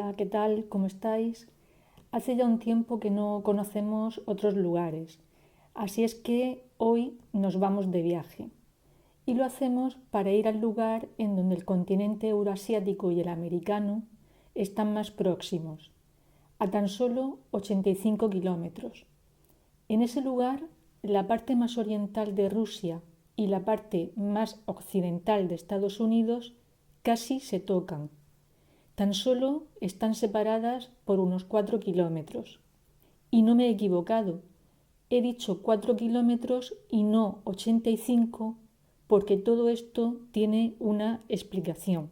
Hola, ¿qué tal? ¿Cómo estáis? Hace ya un tiempo que no conocemos otros lugares, así es que hoy nos vamos de viaje y lo hacemos para ir al lugar en donde el continente euroasiático y el americano están más próximos, a tan solo 85 kilómetros. En ese lugar, la parte más oriental de Rusia y la parte más occidental de Estados Unidos casi se tocan. Tan solo están separadas por unos 4 kilómetros. Y no me he equivocado. He dicho 4 kilómetros y no 85 porque todo esto tiene una explicación.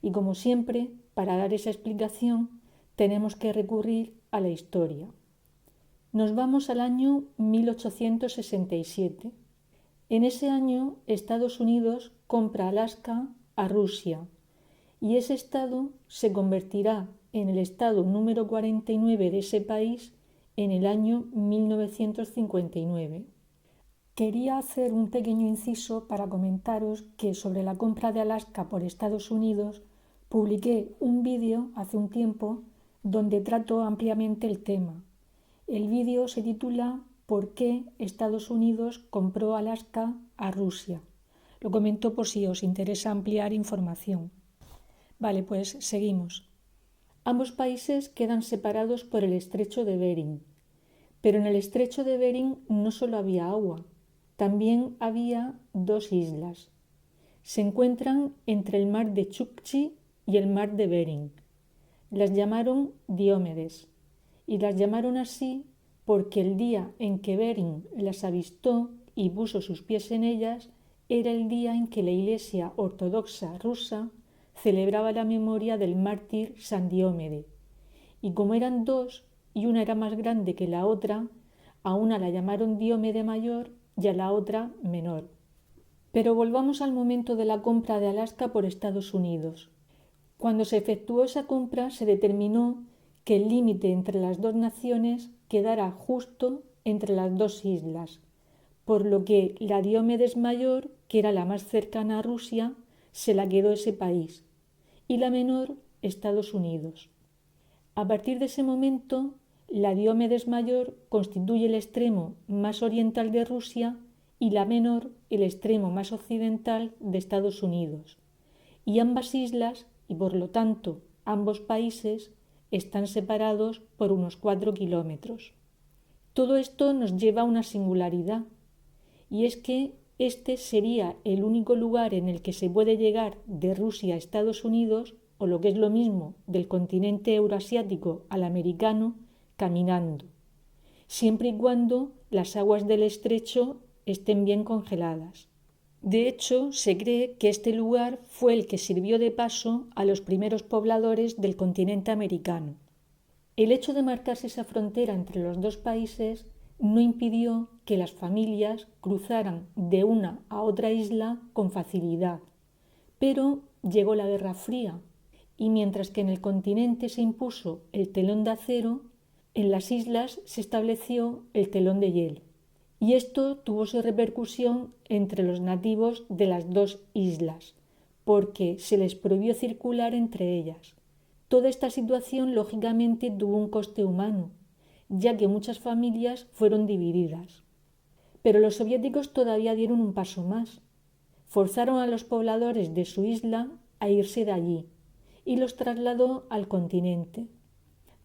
Y como siempre, para dar esa explicación tenemos que recurrir a la historia. Nos vamos al año 1867. En ese año Estados Unidos compra Alaska a Rusia y ese estado se convertirá en el estado número 49 de ese país en el año 1959. Quería hacer un pequeño inciso para comentaros que sobre la compra de Alaska por Estados Unidos publiqué un vídeo hace un tiempo donde trato ampliamente el tema. El vídeo se titula ¿Por qué Estados Unidos compró Alaska a Rusia? Lo comento por si os interesa ampliar información. Vale, pues seguimos. Ambos países quedan separados por el estrecho de Bering, pero en el estrecho de Bering no solo había agua, también había dos islas. Se encuentran entre el mar de Chukchi y el mar de Bering. Las llamaron Diómedes y las llamaron así porque el día en que Bering las avistó y puso sus pies en ellas era el día en que la Iglesia Ortodoxa rusa celebraba la memoria del mártir San Diómede. Y como eran dos y una era más grande que la otra, a una la llamaron Diómede mayor y a la otra menor. Pero volvamos al momento de la compra de Alaska por Estados Unidos. Cuando se efectuó esa compra se determinó que el límite entre las dos naciones quedara justo entre las dos islas, por lo que la Diómedes mayor, que era la más cercana a Rusia, se la quedó ese país, y la menor Estados Unidos. A partir de ese momento, la Diómedes mayor constituye el extremo más oriental de Rusia y la menor el extremo más occidental de Estados Unidos. Y ambas islas, y por lo tanto ambos países, están separados por unos 4 kilómetros. Todo esto nos lleva a una singularidad, y es que este sería el único lugar en el que se puede llegar de Rusia a Estados Unidos, o lo que es lo mismo, del continente euroasiático al americano, caminando, siempre y cuando las aguas del estrecho estén bien congeladas. De hecho, se cree que este lugar fue el que sirvió de paso a los primeros pobladores del continente americano. El hecho de marcarse esa frontera entre los dos países no impidió que las familias cruzaran de una a otra isla con facilidad, pero llegó la Guerra Fría y mientras que en el continente se impuso el telón de acero, en las islas se estableció el telón de hielo. Y esto tuvo su repercusión entre los nativos de las dos islas, porque se les prohibió circular entre ellas. Toda esta situación lógicamente tuvo un coste humano, ya que muchas familias fueron divididas. Pero los soviéticos todavía dieron un paso más. Forzaron a los pobladores de su isla a irse de allí y los trasladó al continente.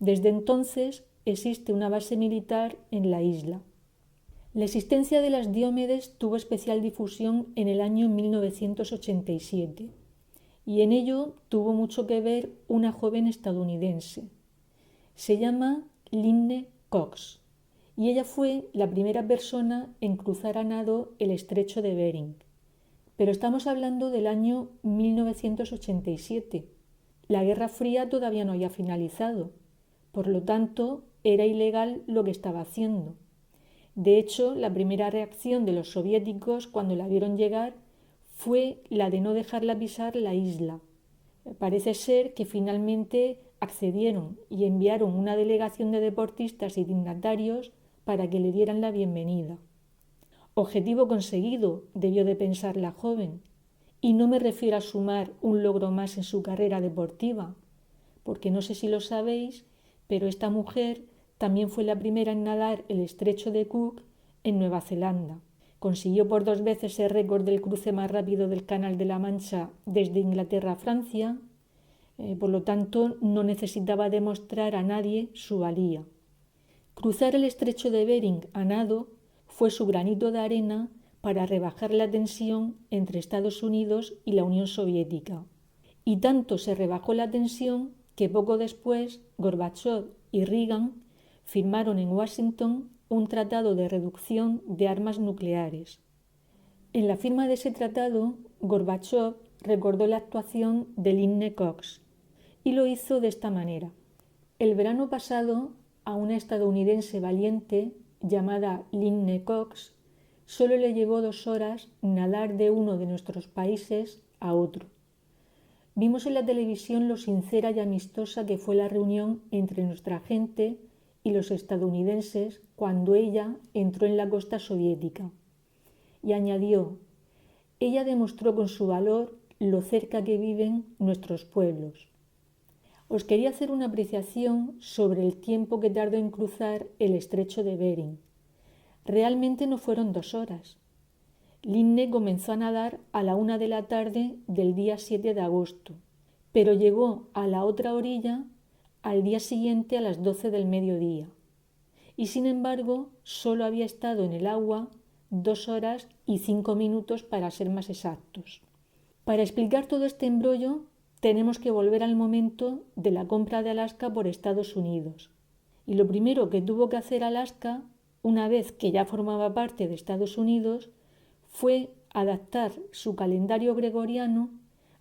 Desde entonces existe una base militar en la isla. La existencia de las Diómedes tuvo especial difusión en el año 1987 y en ello tuvo mucho que ver una joven estadounidense. Se llama Lynne Cox y ella fue la primera persona en cruzar a nado el estrecho de Bering. Pero estamos hablando del año 1987. La Guerra Fría todavía no había finalizado, por lo tanto era ilegal lo que estaba haciendo. De hecho, la primera reacción de los soviéticos cuando la vieron llegar fue la de no dejarla pisar la isla. Parece ser que finalmente accedieron y enviaron una delegación de deportistas y dignatarios para que le dieran la bienvenida. Objetivo conseguido, debió de pensar la joven, y no me refiero a sumar un logro más en su carrera deportiva, porque no sé si lo sabéis, pero esta mujer también fue la primera en nadar el estrecho de Cook en Nueva Zelanda. Consiguió por 2 veces el récord del cruce más rápido del Canal de la Mancha desde Inglaterra a Francia, por lo tanto no necesitaba demostrar a nadie su valía. Cruzar el estrecho de Bering a nado fue su granito de arena para rebajar la tensión entre Estados Unidos y la Unión Soviética. Y tanto se rebajó la tensión que poco después Gorbachov y Reagan firmaron en Washington un tratado de reducción de armas nucleares. En la firma de ese tratado, Gorbachov recordó la actuación de Lynne Cox y lo hizo de esta manera. El verano pasado, a una estadounidense valiente llamada Lynne Cox solo le llevó 2 horas nadar de uno de nuestros países a otro. Vimos en la televisión lo sincera y amistosa que fue la reunión entre nuestra gente y los estadounidenses cuando ella entró en la costa soviética. Y añadió, ella demostró con su valor lo cerca que viven nuestros pueblos. Os quería hacer una apreciación sobre el tiempo que tardó en cruzar el estrecho de Bering. Realmente no fueron 2 horas. Lynne comenzó a nadar a la 1 de la tarde del día 7 de agosto, pero llegó a la otra orilla al día siguiente a las 12 del mediodía. Y sin embargo, solo había estado en el agua 2 horas y 5 minutos para ser más exactos. Para explicar todo este embrollo, tenemos que volver al momento de la compra de Alaska por Estados Unidos. Y lo primero que tuvo que hacer Alaska, una vez que ya formaba parte de Estados Unidos, fue adaptar su calendario gregoriano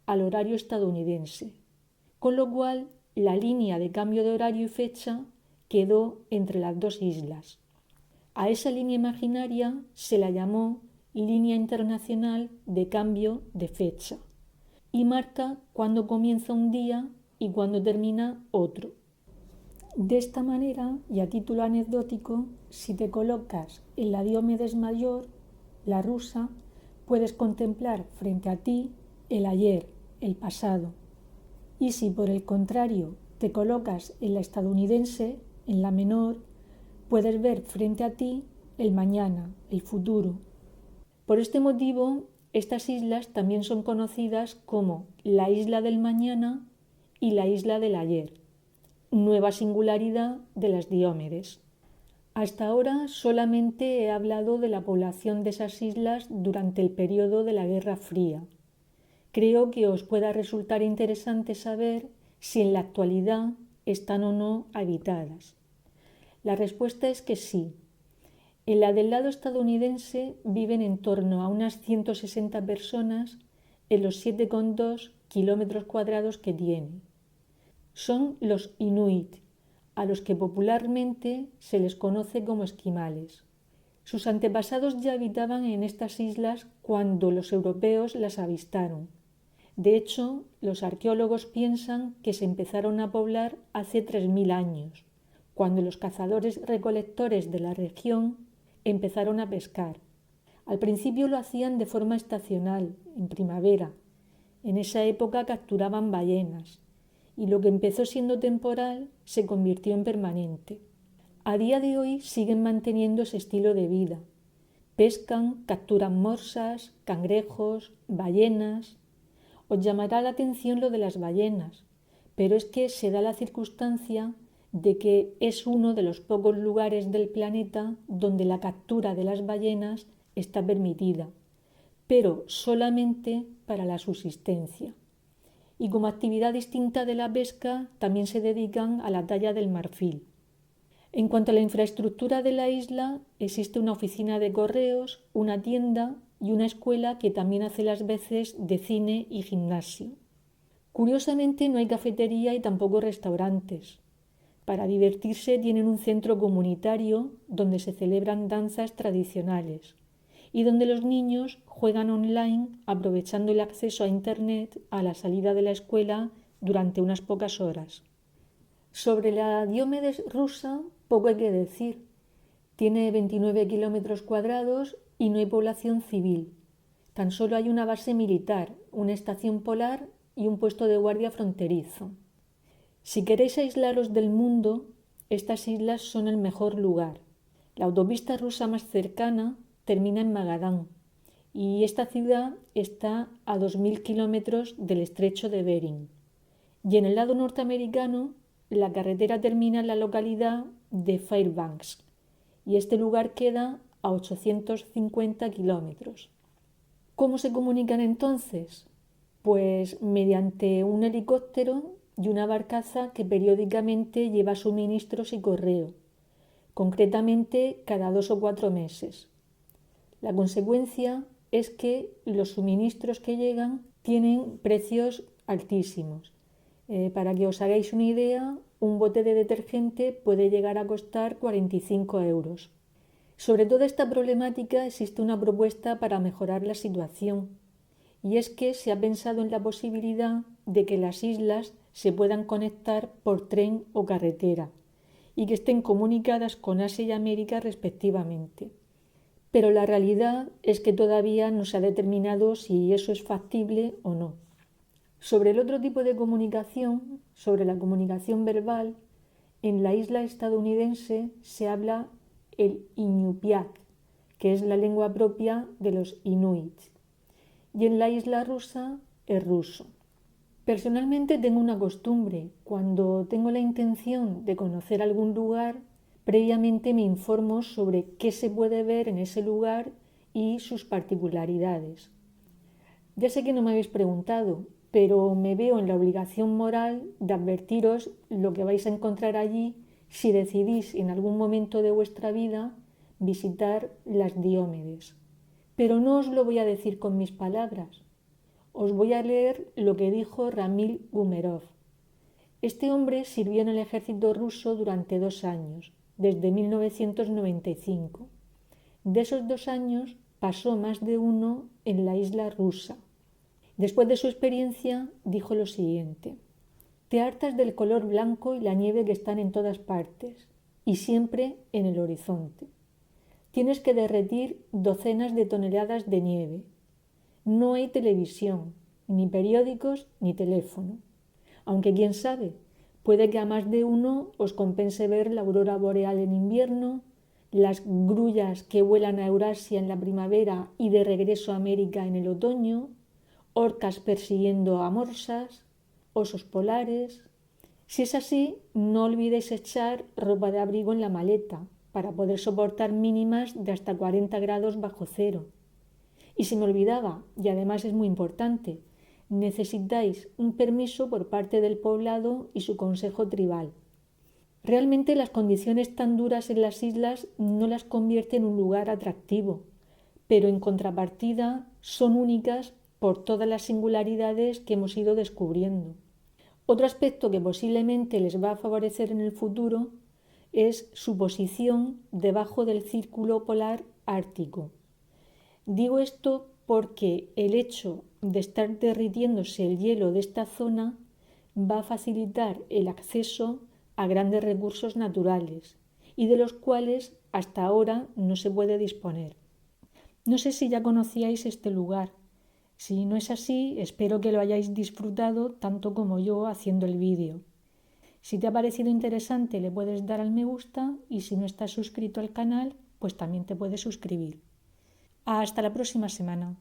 al horario estadounidense, con lo cual la línea de cambio de horario y fecha quedó entre las 2 islas. A esa línea imaginaria se la llamó Línea Internacional de Cambio de Fecha y marca cuándo comienza un día y cuándo termina otro. De esta manera, y a título anecdótico, si te colocas en la Diomedes Mayor, la rusa, puedes contemplar frente a ti el ayer, el pasado. Y si por el contrario te colocas en la estadounidense, en la menor, puedes ver frente a ti el mañana, el futuro. Por este motivo, estas islas también son conocidas como la isla del mañana y la isla del ayer, nueva singularidad de las Diómedes. Hasta ahora solamente he hablado de la población de esas islas durante el periodo de la Guerra Fría. Creo que os pueda resultar interesante saber si en la actualidad están o no habitadas. La respuesta es que sí. En la del lado estadounidense viven en torno a unas 160 personas en los 7,2 kilómetros cuadrados que tiene. Son los Inuit, a los que popularmente se les conoce como esquimales. Sus antepasados ya habitaban en estas islas cuando los europeos las avistaron. De hecho, los arqueólogos piensan que se empezaron a poblar hace 3.000 años, cuando los cazadores-recolectores de la región empezaron a pescar. Al principio lo hacían de forma estacional, en primavera. En esa época capturaban ballenas, y lo que empezó siendo temporal se convirtió en permanente. A día de hoy siguen manteniendo ese estilo de vida. Pescan, capturan morsas, cangrejos, ballenas. Os llamará la atención lo de las ballenas, pero es que se da la circunstancia de que es uno de los pocos lugares del planeta donde la captura de las ballenas está permitida, pero solamente para la subsistencia. Y como actividad distinta de la pesca, también se dedican a la talla del marfil. En cuanto a la infraestructura de la isla, existe una oficina de correos, una tienda y una escuela que también hace las veces de cine y gimnasio. Curiosamente no hay cafetería y tampoco restaurantes. Para divertirse tienen un centro comunitario donde se celebran danzas tradicionales y donde los niños juegan online aprovechando el acceso a Internet a la salida de la escuela durante unas pocas horas. Sobre la Diómedes rusa, poco hay que decir. Tiene 29 kilómetros cuadrados y no hay población civil. Tan solo hay una base militar, una estación polar y un puesto de guardia fronterizo. Si queréis aislaros del mundo, estas islas son el mejor lugar. La autopista rusa más cercana termina en Magadán y esta ciudad está a 2000 kilómetros del estrecho de Bering. Y en el lado norteamericano, la carretera termina en la localidad de Fairbanks y este lugar queda a 850 kilómetros. ¿Cómo se comunican entonces? Pues mediante un helicóptero y una barcaza que periódicamente lleva suministros y correo, concretamente cada 2 o 4 meses. La consecuencia es que los suministros que llegan tienen precios altísimos. Para que os hagáis una idea, un bote de detergente puede llegar a costar 45 euros. Sobre toda esta problemática existe una propuesta para mejorar la situación, y es que se ha pensado en la posibilidad de que las islas se puedan conectar por tren o carretera y que estén comunicadas con Asia y América respectivamente. Pero la realidad es que todavía no se ha determinado si eso es factible o no. Sobre el otro tipo de comunicación, sobre la comunicación verbal, en la isla estadounidense se habla el iñupiaq, que es la lengua propia de los inuits, y en la isla rusa el ruso. Personalmente tengo una costumbre: cuando tengo la intención de conocer algún lugar, previamente me informo sobre qué se puede ver en ese lugar y sus particularidades. Ya sé que no me habéis preguntado, pero me veo en la obligación moral de advertiros lo que vais a encontrar allí si decidís en algún momento de vuestra vida visitar las Diómedes. Pero no os lo voy a decir con mis palabras. Os voy a leer lo que dijo Ramil Gumerov. Este hombre sirvió en el ejército ruso durante 2 años, desde 1995. De esos 2 años pasó más de uno en la isla rusa. Después de su experiencia dijo lo siguiente: te hartas del color blanco y la nieve que están en todas partes y siempre en el horizonte. Tienes que derretir docenas de toneladas de nieve. No hay televisión, ni periódicos, ni teléfono. Aunque quién sabe, puede que a más de uno os compense ver la aurora boreal en invierno, las grullas que vuelan a Eurasia en la primavera y de regreso a América en el otoño, orcas persiguiendo a morsas, osos polares. Si es así, no olvidéis echar ropa de abrigo en la maleta para poder soportar mínimas de hasta 40 grados bajo cero. Y se me olvidaba, y además es muy importante, necesitáis un permiso por parte del poblado y su consejo tribal. Realmente las condiciones tan duras en las islas no las convierte en un lugar atractivo, pero en contrapartida son únicas por todas las singularidades que hemos ido descubriendo. Otro aspecto que posiblemente les va a favorecer en el futuro es su posición debajo del círculo polar ártico. Digo esto porque el hecho de estar derritiéndose el hielo de esta zona va a facilitar el acceso a grandes recursos naturales y de los cuales hasta ahora no se puede disponer. No sé si ya conocíais este lugar. Si no es así, espero que lo hayáis disfrutado tanto como yo haciendo el vídeo. Si te ha parecido interesante, le puedes dar al me gusta, y si no estás suscrito al canal, pues también te puedes suscribir. Hasta la próxima semana.